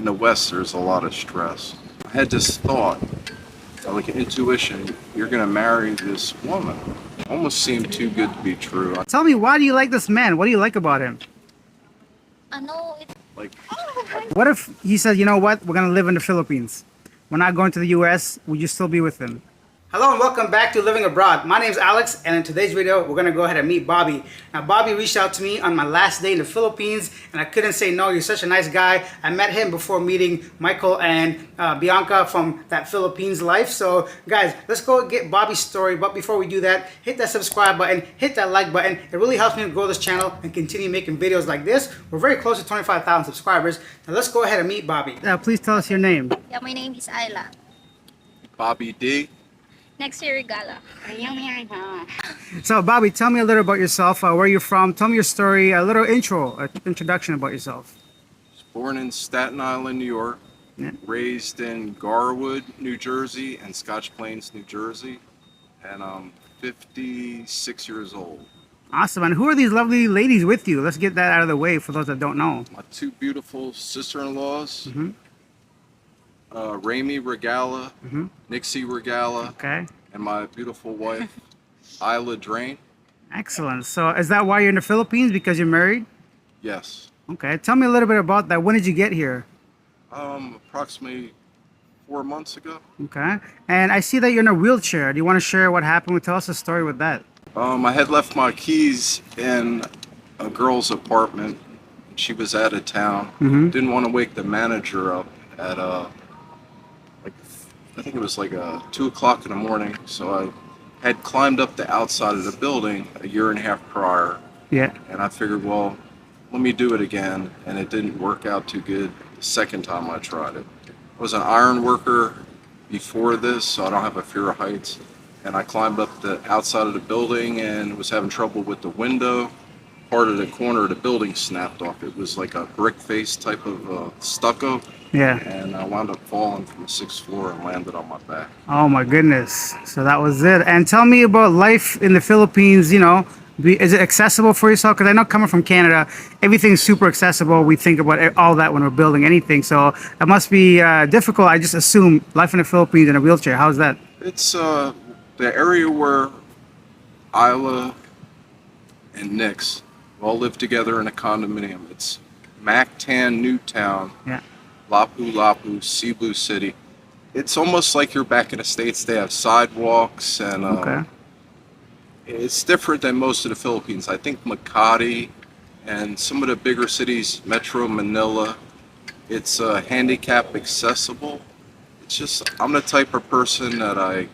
the West, there's a lot of stress. I had this thought, like an intuition, you're gonna marry this woman. Almost seemed too good to be true. Tell me, why do you like this man? What do you like about him? Like, What if he said, you know what, we're gonna live in the Philippines. We're not going to the US, would you still be with him? Hello and welcome back to Living Abroad. My name is Alex, and in today's video, we're gonna go ahead and meet Bobby. Now, Bobby reached out to me on my last day in the Philippines, and I couldn't say no. You're such a nice guy. I met him before meeting Michael and Bianca from that Philippines life. So, guys, let's go get Bobby's story. But before we do that, hit that subscribe button, hit that like button. It really helps me to grow this channel and continue making videos like this. We're very close to 25,000 subscribers. Now, let's go ahead and meet Bobby. Please tell us your name. Yeah, my name is Ayla. Bobby D. Next year, Regala. So, Bobby, tell me a little about yourself. Where you're from? Tell me your story. A little introduction about yourself. Was born in Staten Island, New York. Yeah. Raised in Garwood, New Jersey, and Scotch Plains, New Jersey. And I'm 56 years old. Awesome. And who are these lovely ladies with you? Let's get that out of the way for those that don't know. My two beautiful sister-in-laws. Mm-hmm. Rami Regala, Nixie Regala, Okay. and my beautiful wife, Isla Drain. Excellent. So is that why you're in the Philippines? Because you're married? Yes. Okay. Tell me a little bit about that. When did you get here? Approximately 4 months ago. Okay. And I see that you're in a wheelchair. Do you want to share what happened? Tell us a story with that. I had left my keys in a girl's apartment. She was out of town. Didn't want to wake the manager up at I think it was like 2 o'clock in the morning. So I had climbed up the outside of the building a year and a half prior. Yeah. And I figured, well, let me do it again. And it didn't work out too good the second time I tried it. I was an iron worker before this, so I don't have a fear of heights. And I climbed up the outside of the building and was having trouble with the window. Part of the corner of the building snapped off. It was like a brick face type of stucco. Yeah. And I wound up falling from the 6th floor and landed on my back. Oh my goodness. So that was it. And tell me about life in the Philippines, you know. Is it accessible for yourself? Because I know coming from Canada, everything's super accessible. We think about all that when we're building anything. So it must be difficult. I just assume life in the Philippines in a wheelchair. How's that? It's the area where Isla and Nix all live together in a condominium. It's Mactan, Newtown. Yeah. Lapu-Lapu, Cebu City. It's almost like you're back in the States. They have sidewalks and Okay. it's different than most of the Philippines. I think Makati and some of the bigger cities, Metro Manila, it's handicap accessible. It's just, I'm the type of person that I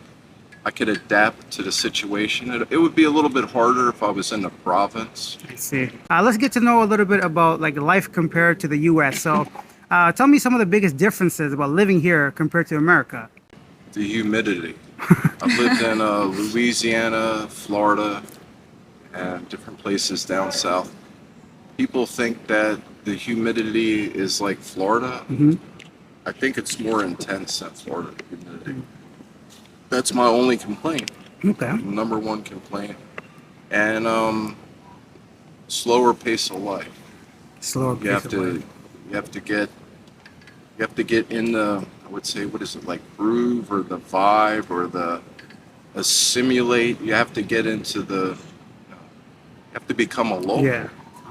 could adapt to the situation. It would be a little bit harder if I was in the province. I see. Let's get to know a little bit about like life compared to the U.S. So tell me some of the biggest differences about living here compared to America. The humidity. I've lived in Louisiana, Florida, and different places down south. People think that the humidity is like Florida. I think it's more intense than Florida humidity. That's my only complaint. Okay. Number one complaint. And slower pace of life. Slower pace of life. You have to get in the, I would say, what is it, like groove or the vibe or the assimilate. You have to get into you have to become a local. Yeah.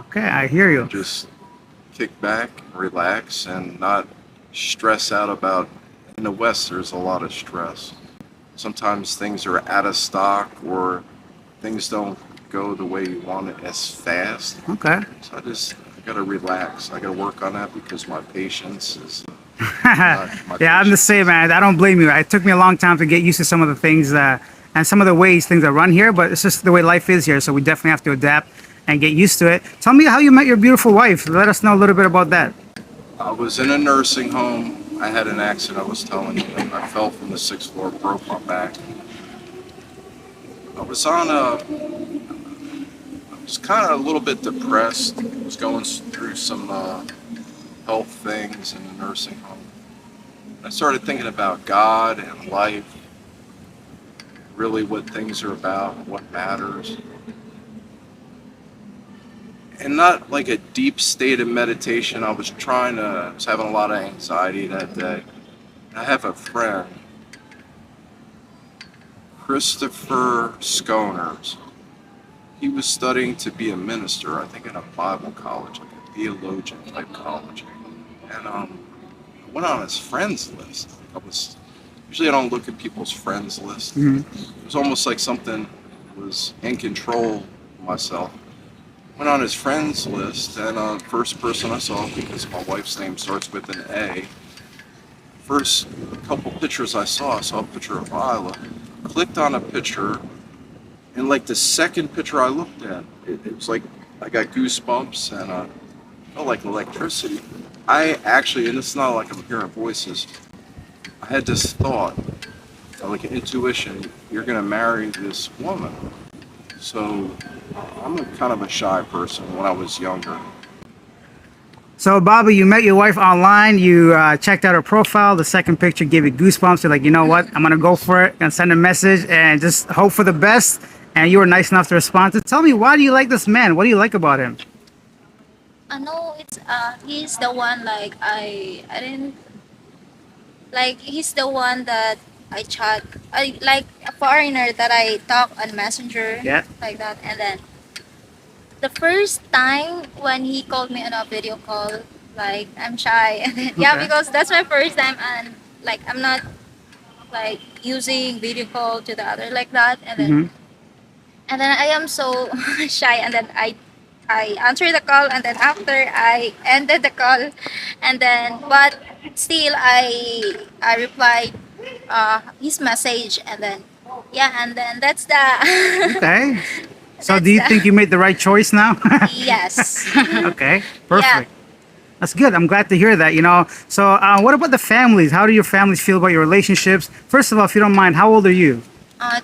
Okay, I hear you. Just kick back, relax, and not stress out about, in the West, there's a lot of stress. Sometimes things are out of stock or things don't go the way you want it as fast. Okay. So I gotta relax. I gotta work on that because my patience is Yeah, I'm the same, man. I don't blame you. It took me a long time to get used to some of the things and some of the ways things are run here, but it's just the way life is here. So we definitely have to adapt and get used to it. Tell me how you met your beautiful wife. Let us know a little bit about that. I was in a nursing home. I had an accident, I was telling you. I fell from the 6th floor, broke my back. I was kind of a little bit depressed. I was going through some health things in the nursing home. I started thinking about God and life, really what things are about, what matters. and not like a deep state of meditation. I was having a lot of anxiety that day. I have a friend, Christopher Sconers. He was studying to be a minister, I think in a Bible college, like a theologian type college. And I went on his friends list. Usually I don't look at people's friends list. It was almost like something was in control of myself. Went on his friends list, and first person I saw, because my wife's name starts with an A, first couple pictures I saw a picture of Isla. Clicked on a picture, and like the second picture I looked at, it was like I got goosebumps and felt like electricity. I actually, and it's not like I'm hearing voices, I had this thought, like an intuition, you're gonna marry this woman. So I'm kind of a shy person when I was younger. So, Bobby, you met your wife online. You checked out her profile. The second picture gave you goosebumps. You're like, you know what? I'm going to go for it and send a message and just hope for the best. And you were nice enough to respond. Tell me, why do you like this man? What do you like about him? I know it's he's the one like I didn't like he's the one that I chat I like a foreigner that I talk on Messenger Yeah. like that, and then the first time when he called me on a video call, like I'm shy and then, yeah, Okay. because that's my first time, and like I'm not like using video call to the other like that, Hmm. and then I am so shy, and then I answered the call, and then after I ended the call, and then but still I replied his message, and then yeah, and then that's the Okay. So, that's do you the think you made the right choice now? yes. Okay. Perfect. That's good. I'm glad to hear that, you know. So, what about the families? How do your families feel about your relationships? First of all, if you don't mind, how old are you?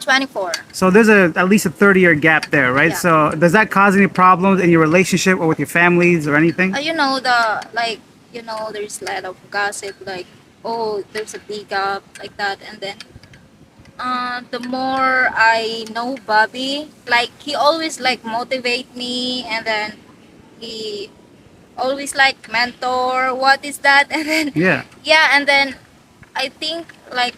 24. So there's at least a 30-year gap there, right? Yeah. So does that cause any problems in your relationship or with your families or anything? You know the like there's a lot of gossip like, oh, there's a big gap like that, and then the more I know Bobby, like he always like motivate me, and then he always like mentor. What is that? And then Yeah. yeah, and then I think like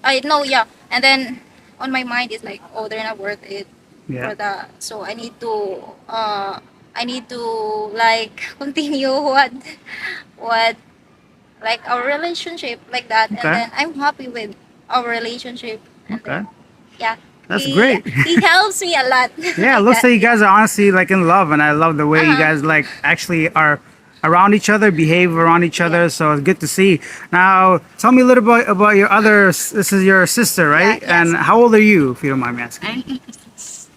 I know, yeah, and then on my mind is like, oh, they're not worth it Yeah. for that. So I need to like continue what like our relationship like that, and Okay. then I'm happy with our relationship, and Okay. then yeah, That's he, great. he helps me a lot. Yeah, it like looks that. like you guys are honestly like in love, and I love the way you Uh-huh. guys like actually are around each other, behave around each other. Yeah. So it's good to see. Now, tell me a little bit about your other. This is your sister, right? Yeah, yes. And how old are you, if you don't mind me asking?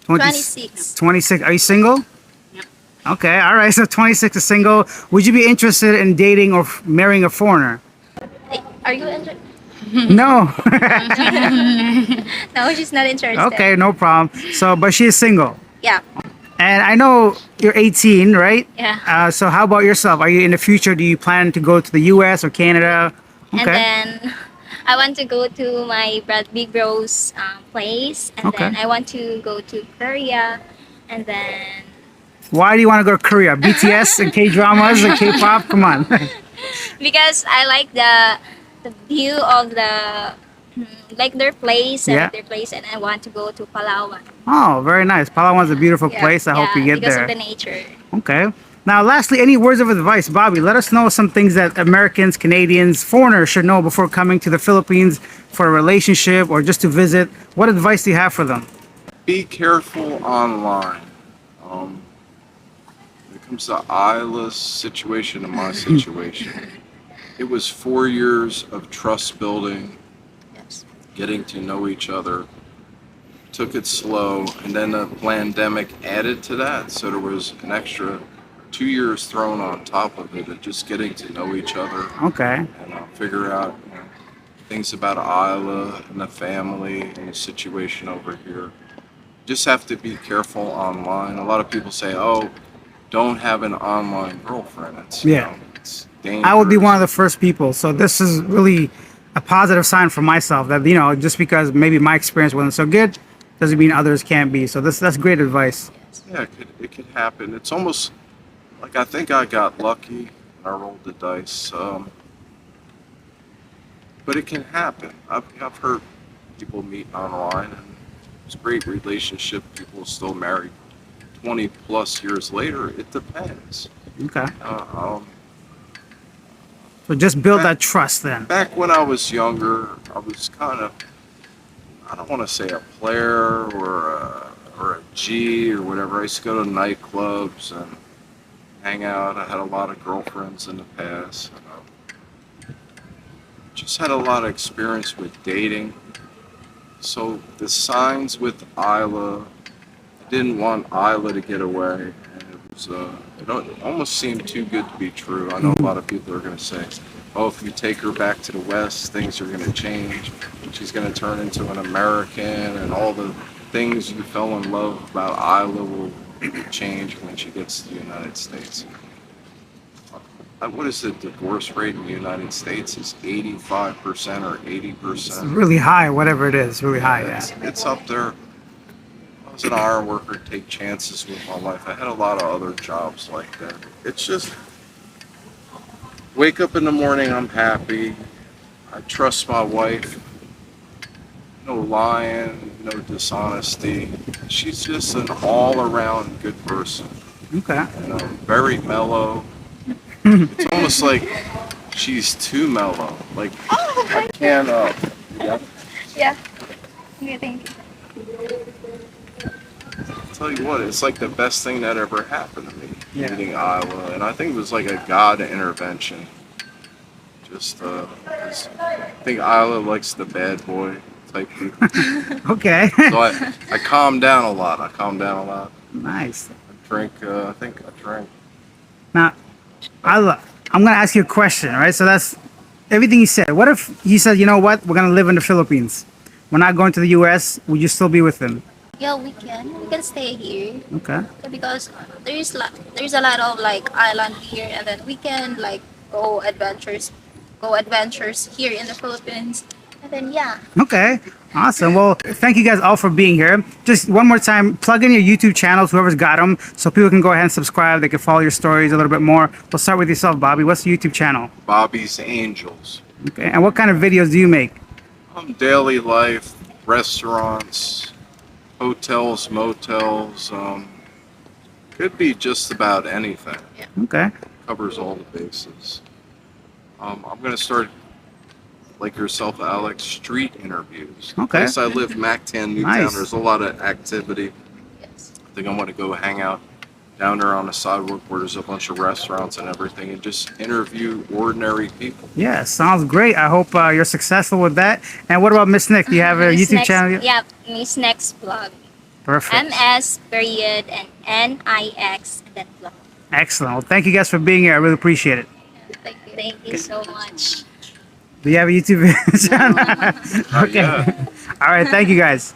I'm 26. 26. Are you single? Okay, all right. So 26 is single. Would you be interested in dating or marrying a foreigner? Are you interested? No. No, she's not interested. Okay, no problem. So, but she is single. Yeah. And I know you're 18, right? Yeah. So how about yourself? Are you in the future? Do you plan to go to the U.S. or Canada? And then I want to go to my big bro's place, and Okay. then I want to go to Korea, and then Why do you want to go to Korea? BTS and K dramas and K-pop? Come on. because I like the view of the like their place and Yeah. their place, and I want to go to Palawan. Oh, very nice. Palawan's a beautiful Yeah, place. I hope you get because there. of the nature. Okay. Now, lastly, any words of advice, Bobby? Let us know some things that Americans, Canadians, foreigners should know before coming to the Philippines for a relationship or just to visit. What advice do you have for them? Be careful online. When it comes to Isla's situation and my situation, it was 4 years of trust building, Yes. getting to know each other. Took it slow, and then the pandemic added to that, so there was an extra 2 years thrown on top of it of just getting to know each other Okay. and figure out things about Isla and the family and the situation over here. Just have to be careful online. A lot of people say, "Oh, don't have an online girlfriend." It's Yeah. it's dangerous. I would be one of the first people. So this is really a positive sign for myself that, you know, just because maybe my experience wasn't so good doesn't mean others can't be. So that's great advice. Yeah, it could happen. It's almost like I think I got lucky and I rolled the dice. But it can happen. I've heard people meet online and it's a great relationship. People still married 20 plus years later. It depends. Okay. Uh, um, So just build back, that trust then. back when I was younger, I was kind of, I don't want to say a player or a G or whatever. I used to go to nightclubs and hang out. I had a lot of girlfriends in the past. Just had a lot of experience with dating. So the signs with Isla, I didn't want Isla to get away. And it almost seemed too good to be true. I know a lot of people are going to say, oh, if you take her back to the West, things are going to change. She's going to turn into an American, and all the things you fell in love about Isla will change when she gets to the United States. What is the divorce rate in the United States? Is 85% or 80%? Really high, whatever it is, really high. Yeah. It's up there. I was an iron worker, take chances with my life. I had a lot of other jobs like that. It's just wake up in the morning, I'm happy. I trust my wife. No lying, no dishonesty. She's just an all-around good person. Okay. You know, very mellow. It's almost like she's too mellow. Like I can't. Yeah. Yeah. Okay, thank you. Tell you what, it's like the best thing that ever happened to me. Yeah. Meeting Iowa, and I think it was like a God intervention. Just, 'cause I think Iowa likes the bad boy type people. Okay. So I calmed down a lot. Nice. I drink. I think I drank. Now, I'm gonna ask you a question, right? So that's everything you said. What if he said, you know what, we're gonna live in the Philippines. We're not going to the U.S. Would you still be with him? Yeah, we can. We can stay here Okay. because there's a lot of like island here, and then we can like go adventures here in the Philippines, and then yeah. Okay. Awesome. Well, thank you guys all for being here. Just one more time, plug in your YouTube channels, whoever's got them, so people can go ahead and subscribe. They can follow your stories a little bit more. We'll start with yourself, Bobby. What's the YouTube channel? Bobby's Angels. Okay. And what kind of videos do you make? Daily life, restaurants, hotels, motels. Could be just about anything. Okay. Covers all the bases. I'm gonna start, like yourself, Alex, street interviews. The Okay. place I live, Mactan, Newtown. Nice. There's a lot of activity. Yes. I think I'm gonna go hang out down there on the sidewalk where there's a bunch of restaurants and everything, and just interview ordinary people. Yeah, sounds great. I hope you're successful with that. And what about Miss Nick? Do you have a Miss YouTube Next- channel? Yeah, Miss Next Vlog. Perfect. MS period and NIX and then vlog. Excellent. Well, thank you guys for being here. I really appreciate it. Thank you. Thank you so much. Do you have a YouTube channel? Okay. Yeah. All right. Thank you guys.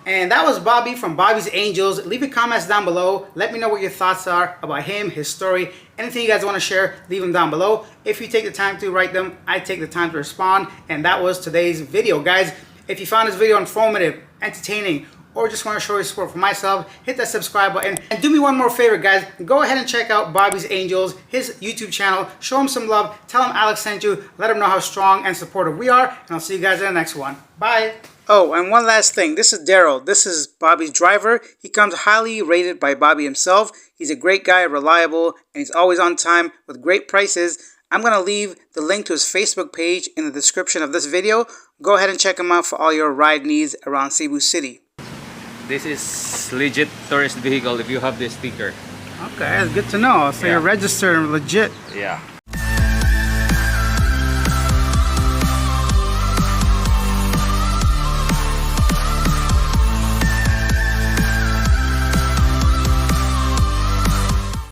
And that was Bobby from Bobby's Angels. Leave your comments down below. Let me know what your thoughts are about him, his story. Anything you guys want to share, leave them down below. If you take the time to write them, I take the time to respond. And that was today's video, guys. If you found this video informative, entertaining, or just want to show your support for myself, hit that subscribe button. And do me one more favor, guys. Go ahead and check out Bobby's Angels, his YouTube channel. Show him some love. Tell him Alex sent you. Let him know how strong and supportive we are. And I'll see you guys in the next one. Bye. Oh, and one last thing. This is Daryl. This is Bobby's driver. He comes highly rated by Bobby himself. He's a great guy, reliable, and he's always on time with great prices. I'm going to leave the link to his Facebook page in the description of this video. Go ahead and check him out for all your ride needs around Cebu City. This is legit tourist vehicle if you have this sticker. Okay, that's good to know. So Yeah. you're registered and legit. Yeah.